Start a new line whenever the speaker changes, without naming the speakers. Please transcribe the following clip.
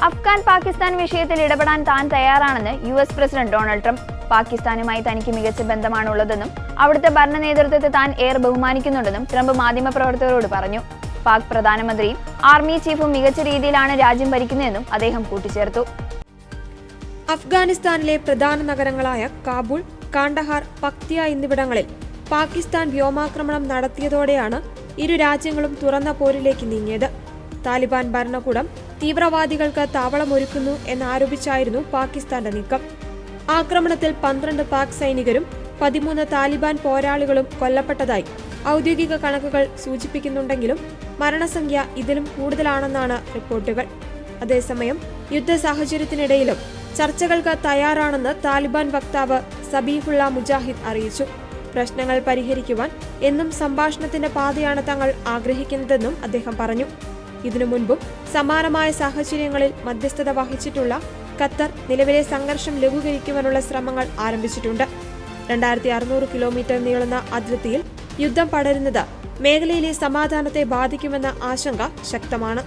അഫ്ഗാൻ പാകിസ്ഥാൻ വിഷയത്തിൽ ഇടപെടാൻ താൻ തയ്യാറാണെന്ന് യുഎസ് പ്രസിഡന്റ് ഡൊണാൾഡ് ട്രംപ്. പാകിസ്ഥാനുമായി തനിക്ക് മികച്ച ബന്ധമാണുള്ളതെന്നും അവിടുത്തെ ഭരണ നേതൃത്വത്തെ താൻ ഏറെ ബഹുമാനിക്കുന്നുണ്ടെന്നും ട്രംപ് മാധ്യമപ്രവർത്തകരോട് പറഞ്ഞു. പാക് പ്രധാനമന്ത്രിയും ആർമി ചീഫും മികച്ച രീതിയിലാണ് രാജ്യം ഭരിക്കുന്നതെന്നും അദ്ദേഹം കൂട്ടിച്ചേർത്തു.
അഫ്ഗാനിസ്ഥാനിലെ പ്രധാന നഗരങ്ങളായ കാബൂൾ, കാണ്ഡഹാർ, പക്തിയ എന്നിവിടങ്ങളിൽ പാകിസ്ഥാൻ വ്യോമാക്രമണം നടത്തിയതോടെയാണ് ഇരു രാജ്യങ്ങളും തുറന്ന പോരിലേക്ക് നീങ്ങിയത്. താലിബാൻ ഭരണകൂടം തീവ്രവാദികൾക്ക് താവളമൊരുക്കുന്നു എന്നാരോപിച്ചായിരുന്നു പാകിസ്ഥാന്റെ നീക്കം. ആക്രമണത്തിൽ 12 പാക് സൈനികരും 13 താലിബാൻ പോരാളികളും കൊല്ലപ്പെട്ടതായി ഔദ്യോഗിക കണക്കുകൾ സൂചിപ്പിക്കുന്നുണ്ടെങ്കിലും മരണസംഖ്യ ഇതിലും കൂടുതലാണെന്നാണ് റിപ്പോർട്ടുകൾ. അതേസമയം യുദ്ധ സാഹചര്യത്തിനിടയിലും ചർച്ചകൾക്ക് തയ്യാറാണെന്ന് താലിബാൻ വക്താവ് സബീഹുള്ള മുജാഹിദ് അറിയിച്ചു. പ്രശ്നങ്ങൾ പരിഹരിക്കുവാൻ എന്നും സംഭാഷണത്തിന്റെ പാതയാണ് തങ്ങൾ ആഗ്രഹിക്കുന്നതെന്നും അദ്ദേഹം പറഞ്ഞു. ഇതിനു മുൻപും സമാനമായ സാഹചര്യങ്ങളിൽ മധ്യസ്ഥത വഹിച്ചിട്ടുള്ള ഖത്തർ നിലവിലെ സംഘർഷം ലഘൂകരിക്കുവാനുള്ള ശ്രമങ്ങൾ ആരംഭിച്ചിട്ടുണ്ട്. 2600 കിലോമീറ്റർ നീളുന്ന അതിർത്തിയിൽ യുദ്ധം പടരുന്നത് മേഖലയിലെ സമാധാനത്തെ ബാധിക്കുമെന്ന ആശങ്ക ശക്തമാണ്.